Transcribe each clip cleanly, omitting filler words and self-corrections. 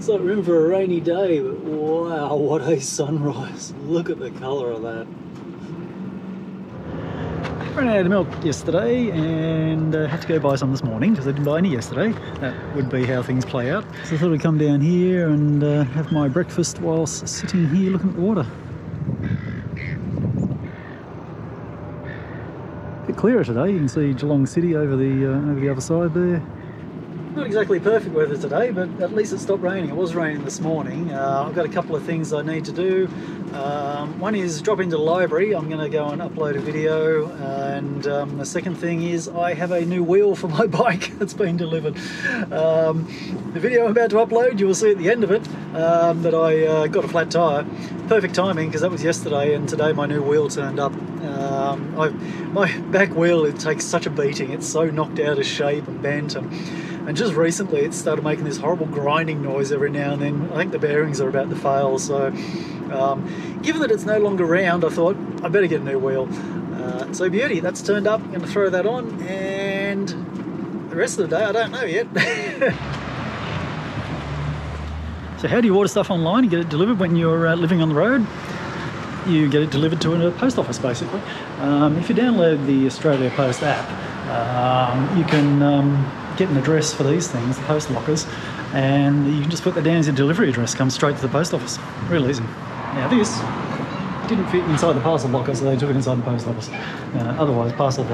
Looks like room for a rainy day, but wow, what a sunrise. Look at the colour of that. Ran out of milk yesterday and had to go buy some this morning because I didn't buy any yesterday. That would be how things play out. So I thought I'd come down here and have my breakfast whilst sitting here looking at the water. A bit clearer today. You can see Geelong City over the other side there. Not exactly perfect weather today, but at least it stopped raining. It was raining this morning. I've got a couple of things I need to do. One is drop into the library. I'm going to go and upload a video, and the second thing is I have a new wheel for my bike that's been delivered. The video I'm about to upload, you will see at the end of it that I got a flat tyre. Perfect timing because that was yesterday, and today my new wheel turned up. My back wheel, it takes such a beating. It's so knocked out of shape and bent, and just recently it started making this horrible grinding noise every now and then. I think the bearings are about to fail, so given that it's no longer round, I thought I better get a new wheel. So beauty, that's turned up. I'm going to throw that on, and the rest of the day I don't know yet. So how do you order stuff online? You get it delivered when you're living on the road. You get it delivered to a post office, basically. If you download the Australia Post app, you can get an address for these things, the post lockers, and you can just put that down as your delivery address. Comes straight to the post office. Real easy. Now this didn't fit inside the parcel locker, so they took it inside the post office. Otherwise, parcel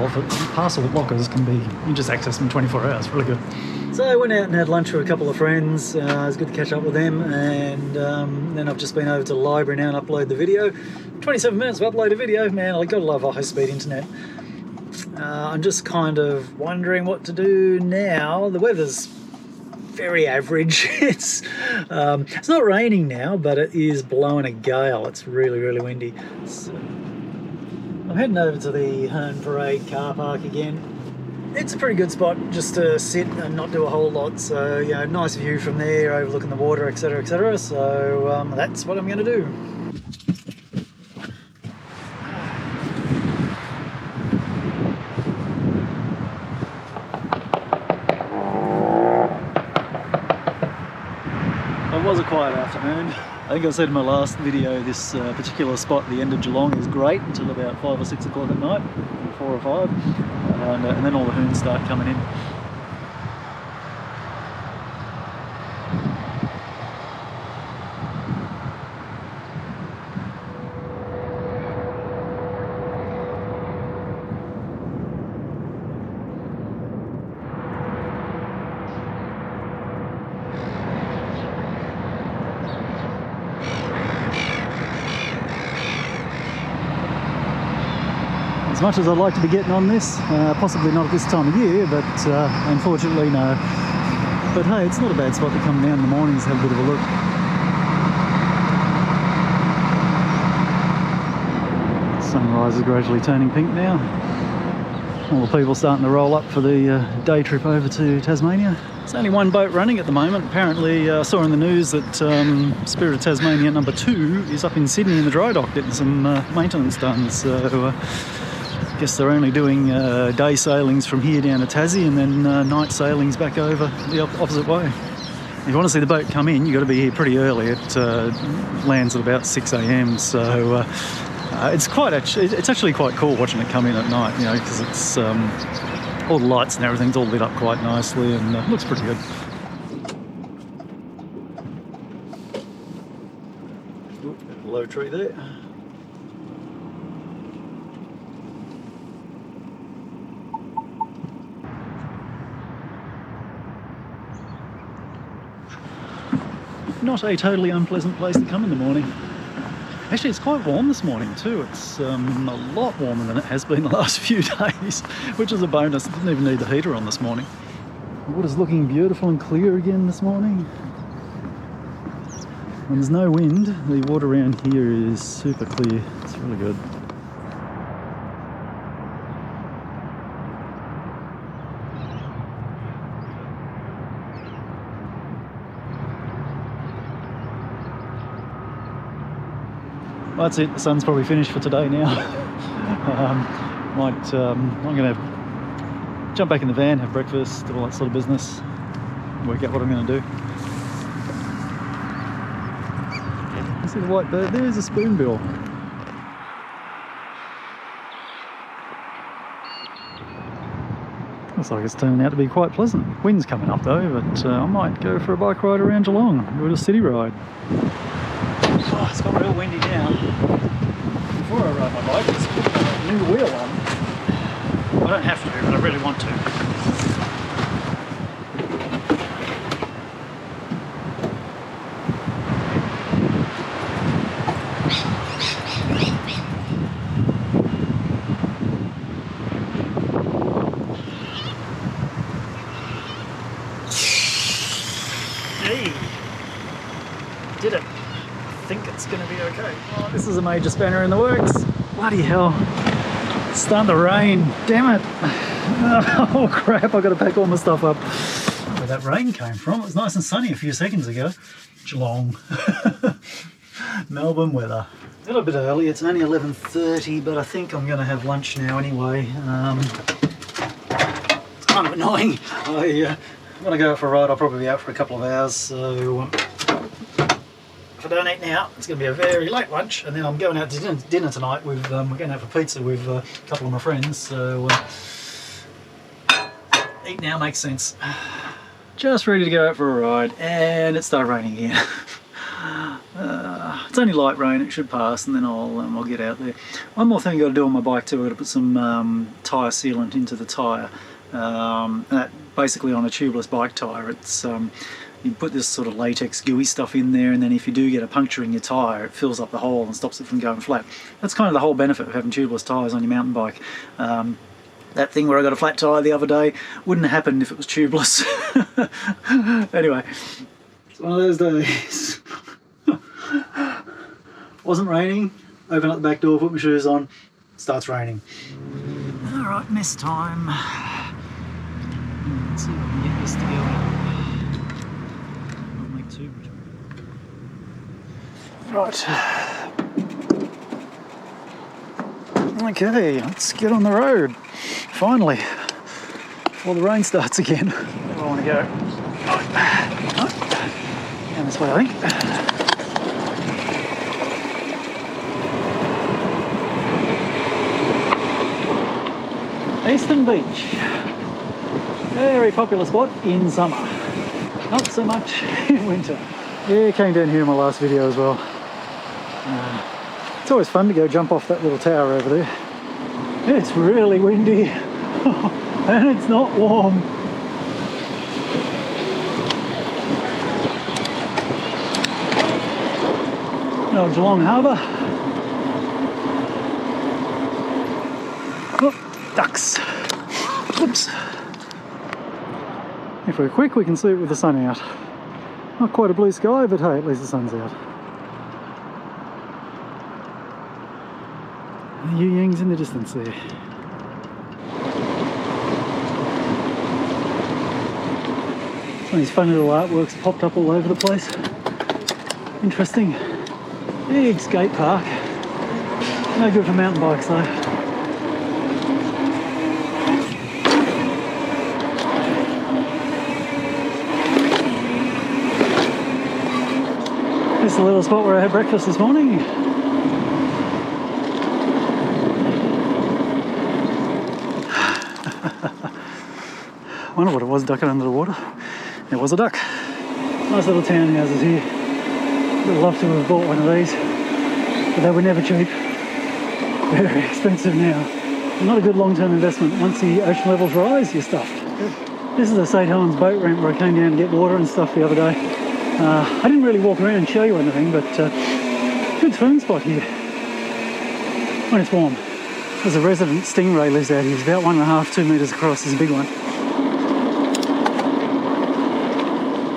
lockers can be, you just access them 24 hours. Really good. So I went out and had lunch with a couple of friends. It was good to catch up with them, and then I've just been over to the library now and upload the video. 27 minutes of upload a video, man, I gotta love a high-speed internet. I'm just kind of wondering what to do now. The weather's very average. It's not raining now, but it is blowing a gale. It's really, really windy. So I'm heading over to the Hearne Parade car park again. It's a pretty good spot just to sit and not do a whole lot. So, you know, nice view from there, overlooking the water, etc., etc. So that's what I'm going to do. It was a quiet afternoon. I think I said in my last video, this particular spot at the end of Geelong is great until about 5 or 6 o'clock at night, or 4 or 5, and then all the hoons start coming in. As much as I'd like to be getting on this, possibly not at this time of year, but unfortunately no. But hey, it's not a bad spot to come down in the mornings, have a bit of a look. Sunrise is gradually turning pink now. All the people starting to roll up for the day trip over to Tasmania. There's only one boat running at the moment. Apparently I saw in the news that Spirit of Tasmania number 2 is up in Sydney in the dry dock getting some maintenance done. So I guess they're only doing day sailings from here down to Tassie, and then night sailings back over the opposite way. If you want to see the boat come in, you've got to be here pretty early. It lands at about 6 a.m. So it's actually quite cool watching it come in at night, you know, because it's all the lights and everything's all lit up quite nicely, and looks pretty good. Ooh, low tree there. Not a totally unpleasant place to come in the morning. Actually, it's quite warm this morning too. It's a lot warmer than it has been the last few days, which is a bonus. I didn't even need the heater on this morning. The water's looking beautiful and clear again this morning. When there's no wind, the water around here is super clear. It's really good. Well, that's it. The sun's probably finished for today now. I'm going to jump back in the van, have breakfast, do all that sort of business, work out what I'm going to do. See the white bird? There's a spoonbill. Looks like it's turning out to be quite pleasant. Wind's coming up though, but I might go for a bike ride around Geelong, do a city ride. Oh, it's got real windy now. Before I ride my bike, let's put a new wheel on. I don't have to, but I really want to. Did it. I think it's going to be okay. Oh, this is a major spanner in the works. Bloody hell. It's starting to rain. Damn it. Oh crap, I've got to pack all my stuff up. Where that rain came from. It was nice and sunny a few seconds ago. Geelong. Melbourne weather. A little bit early. It's only 11:30, but I think I'm going to have lunch now anyway. It's kind of annoying. When I go out for a ride, I'll probably be out for a couple of hours, so if I don't eat now, it's going to be a very late lunch, and then I'm going out to dinner tonight with, we're going out for pizza with a couple of my friends, so eat now makes sense. Just ready to go out for a ride, and it started raining again. It's only light rain, it should pass, and then I'll get out there. One more thing I've got to do on my bike too, I've got to put some tyre sealant into the tyre. That basically on a tubeless bike tyre, it's you put this sort of latex gooey stuff in there, and then if you do get a puncture in your tyre, it fills up the hole and stops it from going flat. That's kind of the whole benefit of having tubeless tyres on your mountain bike. That thing where I got a flat tyre the other day wouldn't have happened if it was tubeless. Anyway, it's one of those days. Wasn't raining, open up the back door, put my shoes on, starts raining. Alright, mess time. Let's see if I can get this together. Not make too much. Right. Okay, let's get on the road. Finally. Before the rain starts again. Where do I want to go? Down this way, I think. Eastern Beach. Very popular spot in summer. Not so much in winter. Yeah, came down here in my last video as well. It's always fun to go jump off that little tower over there. It's really windy and it's not warm. No, Geelong Harbour. Oh, ducks. Oops. If we're quick, we can see it with the sun out. Not quite a blue sky, but hey, at least the sun's out. The yu yangs in the distance there. Some of these funny little artworks popped up all over the place. Interesting. Big skate park. No good for mountain bikes though. This is a little spot where I had breakfast this morning. Wonder what it was ducking under the water. It was a duck. Nice little townhouses here. Would love to have bought one of these, but they were never cheap. Very expensive now. Not a good long-term investment. Once the ocean levels rise, you're stuffed. This is the St. Helens boat ramp where I came down to get water and stuff the other day. I didn't really walk around and show you anything, but good swimming spot here when it's warm. There's a resident stingray lives out here. It's about 1.5 to 2 metres across. It's a big one.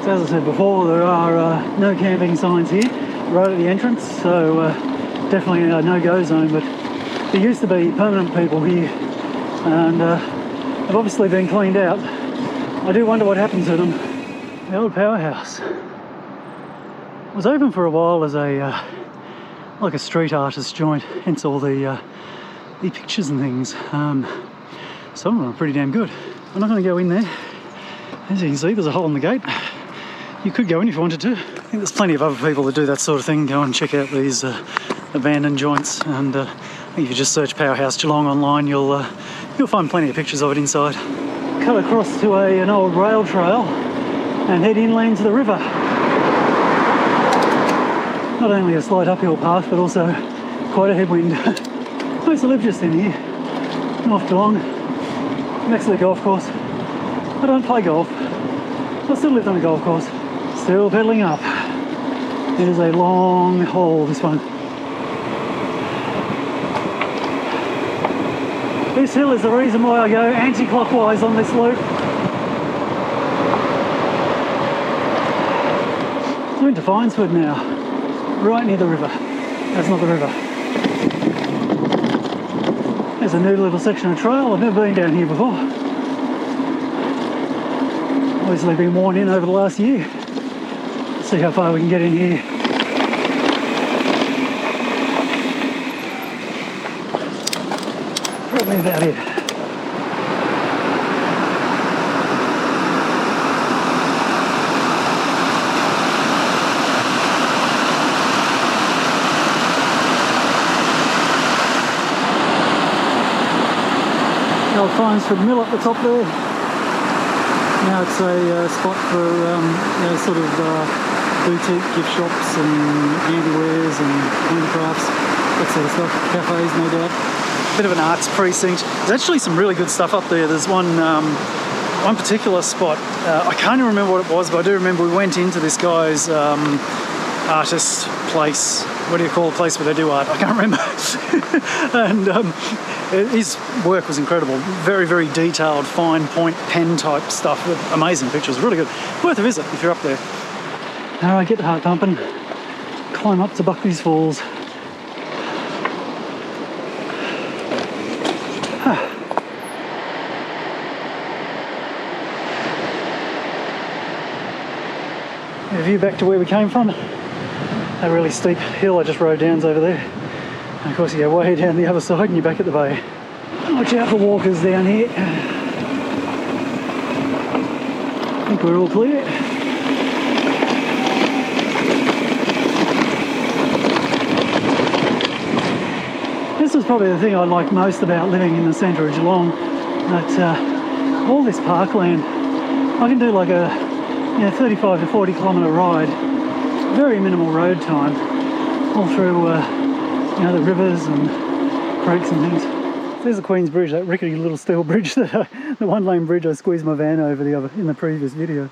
So as I said before, there are no camping signs here right at the entrance, so definitely a no-go zone, but there used to be permanent people here and they've obviously been cleaned out. I do wonder what happened to them. The old powerhouse was open for a while as a like a street artist joint, hence all the pictures and things. Some of them are pretty damn good. I'm not going to go in there. As you can see, there's a hole in the gate. You could go in if you wanted to. I think there's plenty of other people that do that sort of thing. Go and check out these abandoned joints, and I think if you just search Powerhouse Geelong online, you'll find plenty of pictures of it inside. Cut across to an old rail trail and head inland to the river. Not only a slight uphill path, but also quite a headwind. I used to live just in here, North Geelong, next to the golf course. I don't play golf. I still lived on a golf course. Still pedalling up. It is a long haul, this one. This hill is the reason why I go anti-clockwise on this loop. We're into Finesford now, right near the river. That's not the river. There's a new little section of trail. I've never been down here before. Obviously been worn in over the last year. Let's see how far we can get in here. Probably about it. The old Finesford Mill up the top there. Now it's a spot for sort of boutique gift shops and handywares and handicrafts, that sort of stuff. Cafes, no doubt. Bit of an arts precinct. There's actually some really good stuff up there. There's one particular spot. I can't even remember what it was, but I do remember we went into this guy's artist place. What do you call a place where they do art? I can't remember. And his work was incredible. Very, very detailed, fine point pen type stuff with amazing pictures. Really good. Worth a visit if you're up there. All right, get the heart pumping. Climb up to Buckleys Falls. A view back to where we came from. A really steep hill I just rode down's over there. And of course you go way down the other side and you're back at the bay. Watch out for walkers down here. I think we're all clear. This is probably the thing I like most about living in the centre of Geelong. That all this parkland, I can do like a 35 to 40 kilometre ride, very minimal road time, all through the rivers and creeks and things. There's the Queen's Bridge, that rickety little steel bridge, the one-lane bridge I squeezed my van over in the previous video.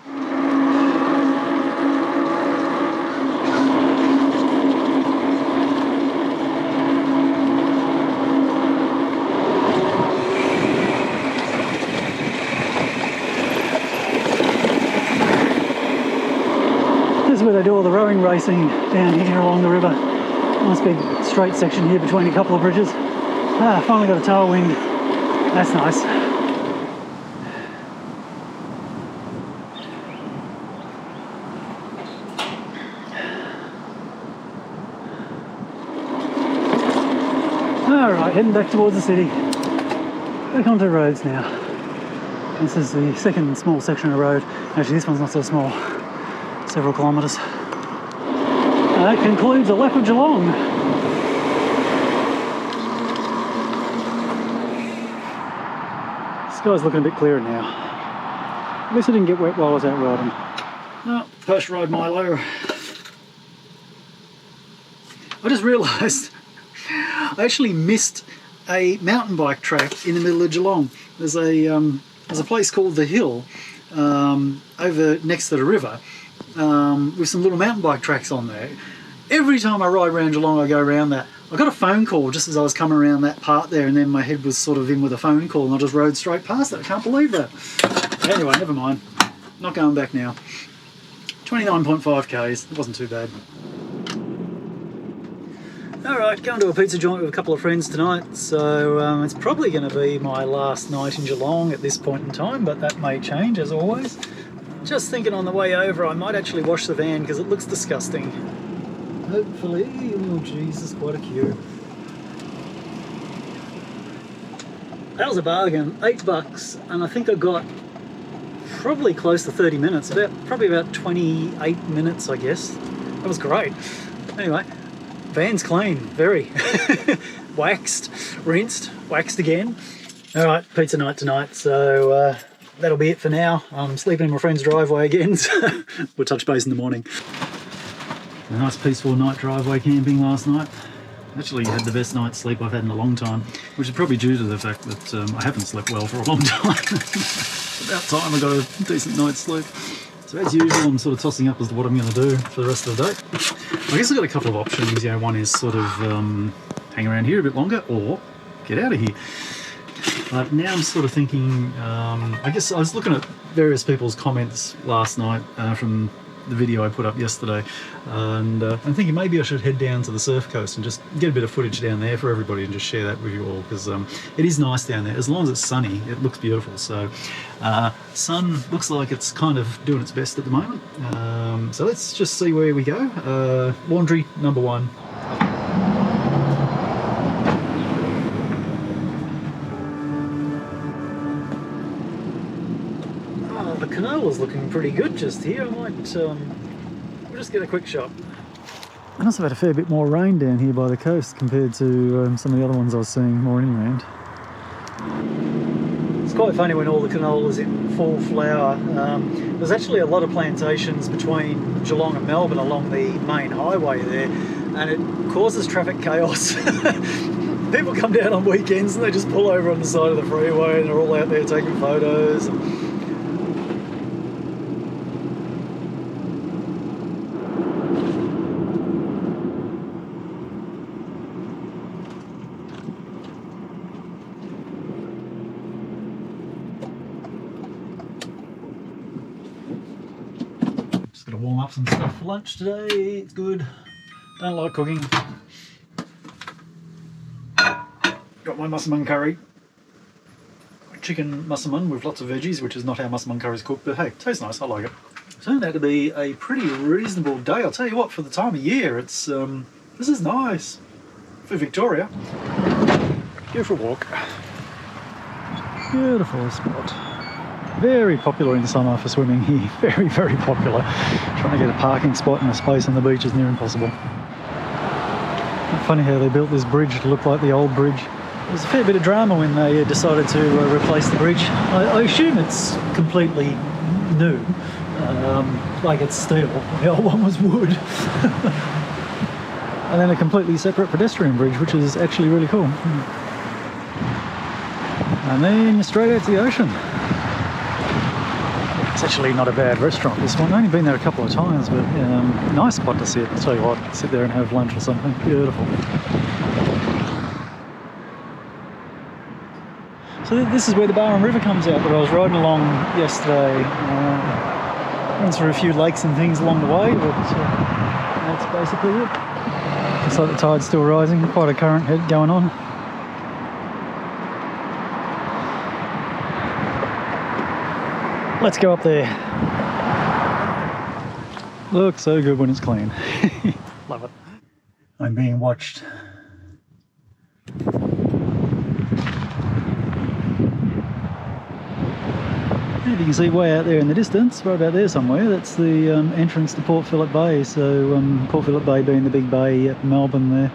This is where they do all the rowing racing down here along the river. Nice big straight section here between a couple of bridges. Finally got a tailwind. That's nice. Alright, heading back towards the city. Back onto the roads now. This is the second small section of road. Actually, this one's not so small. Several kilometres. That concludes a lap of Geelong. The sky's looking a bit clearer now. At least I didn't get wet while I was out riding. No, post-ride Milo. I just realised I actually missed a mountain bike track in the middle of Geelong. There's a place called The Hill over next to the river with some little mountain bike tracks on there. Every time I ride around Geelong I go around that. I got a phone call just as I was coming around that part there, and then my head was sort of in with a phone call and I just rode straight past it. I can't believe that. Anyway, never mind. Not going back now. 29.5 k's, it wasn't too bad. Alright, going to a pizza joint with a couple of friends tonight, so it's probably going to be my last night in Geelong at this point in time, but that may change as always. Just thinking on the way over I might actually wash the van because it looks disgusting. Hopefully. Oh Jesus, quite a queue. That was a bargain, $8, and I think I got probably close to 30 minutes, probably about 28 minutes, I guess. That was great. Anyway, van's clean, very. Waxed, rinsed, waxed again. All right, pizza night tonight, so that'll be it for now. I'm sleeping in my friend's driveway again, so we'll touch base in the morning. A nice peaceful night driveway camping last night. Actually had the best night's sleep I've had in a long time, which is probably due to the fact that I haven't slept well for a long time. About time I got a decent night's sleep. So as usual, I'm sort of tossing up as to what I'm going to do for the rest of the day. I guess I've got a couple of options. You know, one is sort of hang around here a bit longer or get out of here. But now I'm sort of thinking, I guess I was looking at various people's comments last night from the video I put up yesterday, and I'm thinking maybe I should head down to the surf coast and just get a bit of footage down there for everybody and just share that with you all, because it is nice down there. As long as it's sunny, it looks beautiful. So sun looks like it's kind of doing its best at the moment. So let's just see where we go. Laundry number one. The canola's looking pretty good just here. I might we'll just get a quick shot. I must have had a fair bit more rain down here by the coast compared to some of the other ones I was seeing more inland. It's quite funny when all the canola's in full flower. There's actually a lot of plantations between Geelong and Melbourne along the main highway there, and it causes traffic chaos. People come down on weekends and they just pull over on the side of the freeway and they're all out there taking photos. Warm up some stuff for lunch today. It's good. Don't like cooking. Got my massaman curry. Chicken massaman with lots of veggies, which is not how massaman curry is cooked, but hey, tastes nice. I like it. Turned out to be a pretty reasonable day. I'll tell you what, for the time of year, it's this is nice for Victoria. Go for a walk. Beautiful spot. Very popular in summer for swimming here. Very, very popular. Trying to get a parking spot and a space on the beach is near impossible. Funny how they built this bridge to look like the old bridge. There was a fair bit of drama when they decided to replace the bridge. I assume it's completely new, like it's steel. The old one was wood. And then a completely separate pedestrian bridge, which is actually really cool. And then you're straight out to the ocean. It's actually not a bad restaurant, this one. I've only been there a couple of times, but nice spot to sit. I'll tell you what, sit there and have lunch or something. Beautiful. So this is where the Barwon River comes out that I was riding along yesterday. Runs through a few lakes and things along the way, but that's basically it. Looks like the tide's still rising, quite a current head going on. Let's go up there. Looks so good when it's clean. Love it. I'm being watched. And you can see way out there in the distance, right about there somewhere, that's the entrance to Port Phillip Bay. So Port Phillip Bay being the big bay at Melbourne there.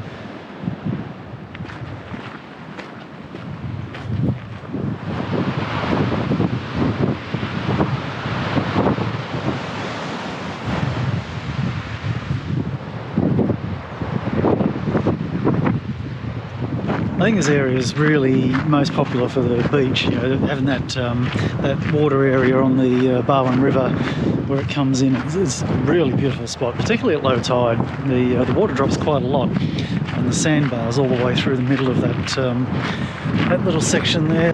I think this area is really most popular for the beach, you know, having that that water area on the Barwon River where it comes in. It's a really beautiful spot, particularly at low tide. The water drops quite a lot, and the sandbars all the way through the middle of that that little section there.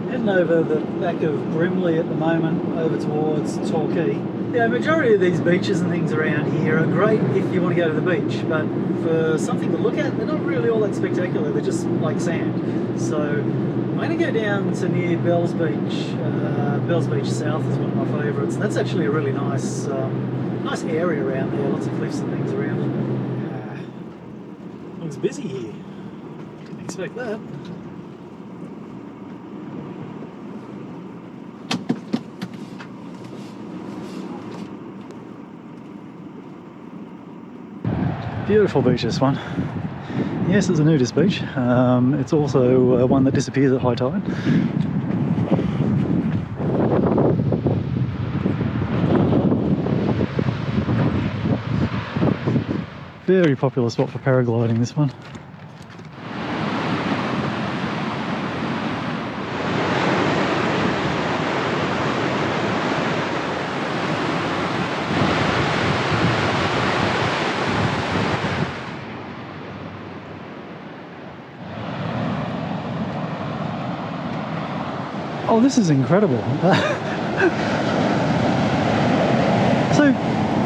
Heading over the back of Brimley at the moment, over towards Torquay. Yeah, majority of these beaches and things around here are great if you want to go to the beach, but for something to look at, they're not really all that spectacular. They're just like sand. So I'm going to go down to near Bells Beach. Bells Beach South is one of my favourites. That's actually a really nice nice area around there. Lots of cliffs and things around it. Looks busy here. Didn't expect that. Beautiful beach, this one. Yes, it's a nudist beach. It's also one that disappears at high tide. Very popular spot for paragliding, this one. Oh, this is incredible. So,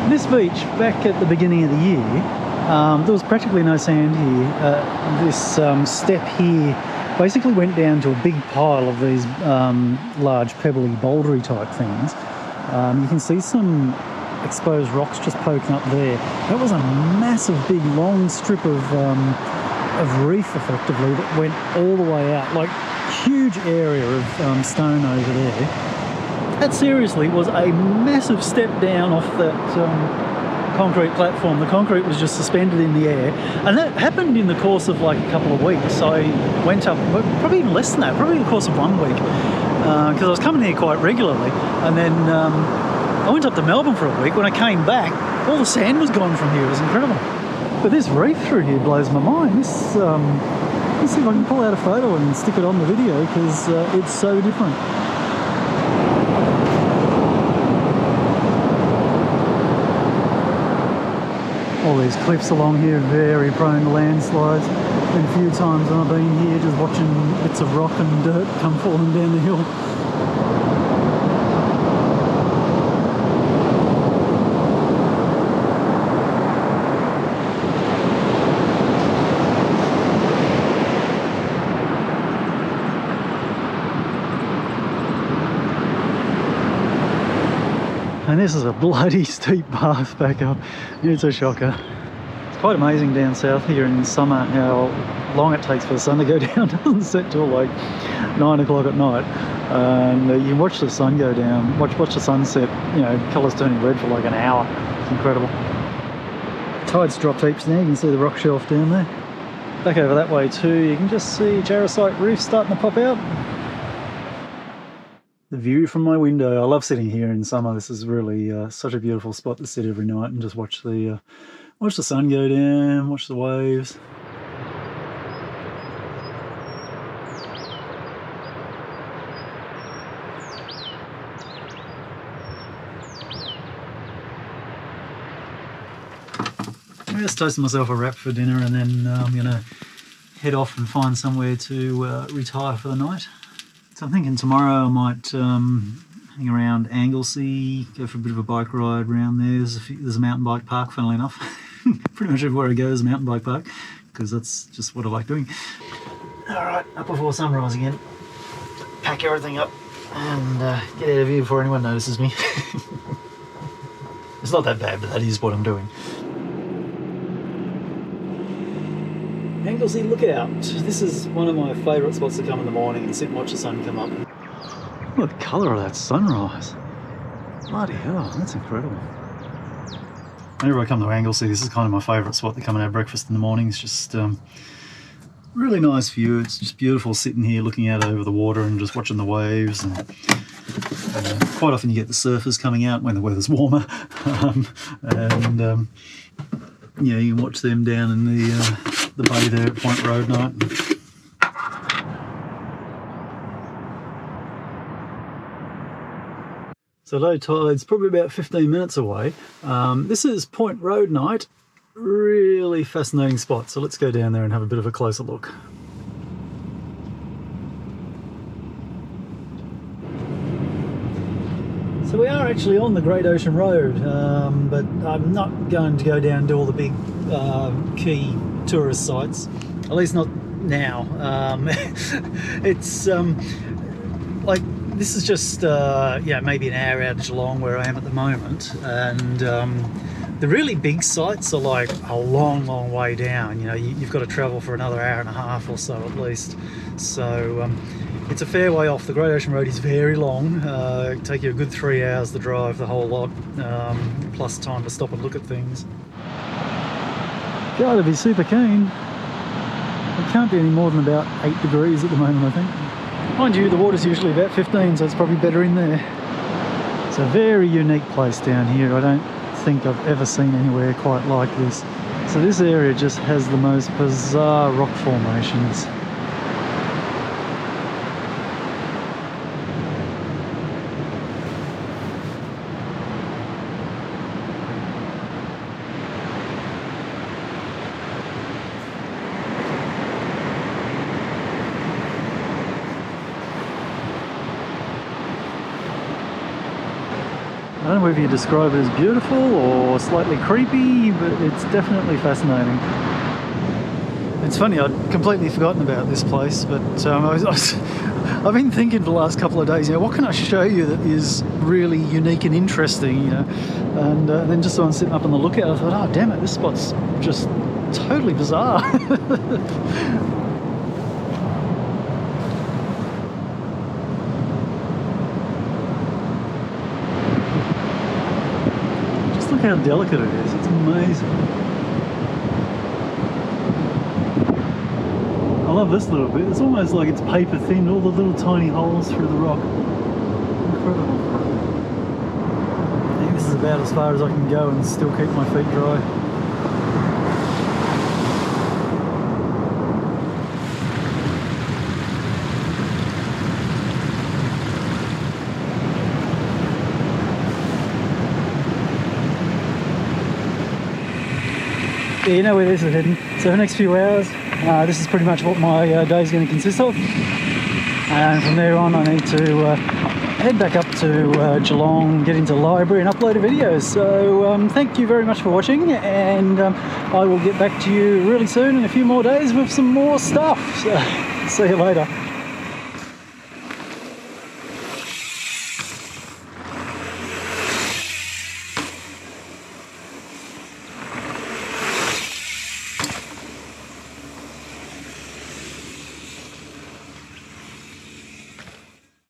this beach, back at the beginning of the year, there was practically no sand here. This step here basically went down to a big pile of these large pebbly bouldery type things. You can see some exposed rocks just poking up there. That was a massive big long strip of reef effectively that went all the way out, like huge area of stone over there. That seriously was a massive step down off that concrete platform. The concrete was just suspended in the air, and that happened in the course of like a couple of weeks. I went up, probably even less than that, probably in the course of 1 week, because I was coming here quite regularly, and then I went up to Melbourne for a week. When I came back, all the sand was gone from here. It was incredible. But this reef through here blows my mind. This let's see if I can pull out a photo and stick it on the video, because it's so different. All these cliffs along here are very prone to landslides. Been a few times when I've been here just watching bits of rock and dirt come falling down the hill. And this is a bloody steep path back up. It's a shocker. It's quite amazing down south here in summer how long it takes for the sun to go down. It doesn't set till like 9 o'clock at night. And you can watch the sun go down, watch the sunset, you know, colours turning red for like an hour. It's incredible. Tide's dropped heaps now. You can see the rock shelf down there. Back over that way too, you can just see Jarosite Reef starting to pop out. The view from my window. I love sitting here in summer. This is really such a beautiful spot to sit every night and just watch the sun go down, watch the waves. I'm just toasting myself a wrap for dinner, and then I'm gonna head off and find somewhere to retire for the night. So I'm thinking tomorrow I might hang around Anglesea, go for a bit of a bike ride around there. There's a mountain bike park, funnily enough. Pretty much everywhere I go is a mountain bike park, because that's just what I like doing. Alright, up before sunrise again. Pack everything up and get out of here before anyone notices me. It's not that bad, but that is what I'm doing. Anglesea Lookout. This is one of my favourite spots to come in the morning and sit and watch the sun come up. Look at the colour of that sunrise. Bloody hell, that's incredible. Whenever I come to Anglesea, this is kind of my favourite spot to come and have breakfast in the morning. It's just really nice view. It's just beautiful sitting here looking out over the water and just watching the waves. And quite often you get the surfers coming out when the weather's warmer. Yeah, you can watch them down in the bay there at Point Roadknight. So low tide's probably about 15 minutes away. This is Point Roadknight. Really fascinating spot. So let's go down there and have a bit of a closer look. So we are actually on the Great Ocean Road, but I'm not going to go down and do all the big key tourist sites, at least not now. It's like, this is just yeah, maybe an hour out of Geelong where I am at the moment, and the really big sites are like a long way down. You know, you've got to travel for another hour and a half or so at least. So it's a fair way off. The Great Ocean Road is very long. It'll take you a good 3 hours to drive the whole lot, plus time to stop and look at things. Gotta be super keen. It can't be any more than about 8 degrees at the moment, I think. Mind you, the water's usually about 15, so it's probably better in there. It's a very unique place down here. I don't think I've ever seen anywhere quite like this. So this area just has the most bizarre rock formations. I don't know whether you describe it as beautiful or slightly creepy, but it's definitely fascinating. It's funny, I'd completely forgotten about this place, but I've been thinking for the last couple of days, what can I show you that is really unique and interesting, And then just when I'm sitting up on the lookout, I thought, oh damn it, this spot's just totally bizarre. Look how delicate it is, it's amazing. I love this little bit, it's almost like it's paper thin, all the little tiny holes through the rock. Incredible. I think this is about as far as I can go and still keep my feet dry. Yeah, you know where this is heading. So the next few hours, this is pretty much what my day is going to consist of. And from there on I need to head back up to Geelong, get into the library and upload a video. So thank you very much for watching, and I will get back to you really soon in a few more days with some more stuff. So see you later.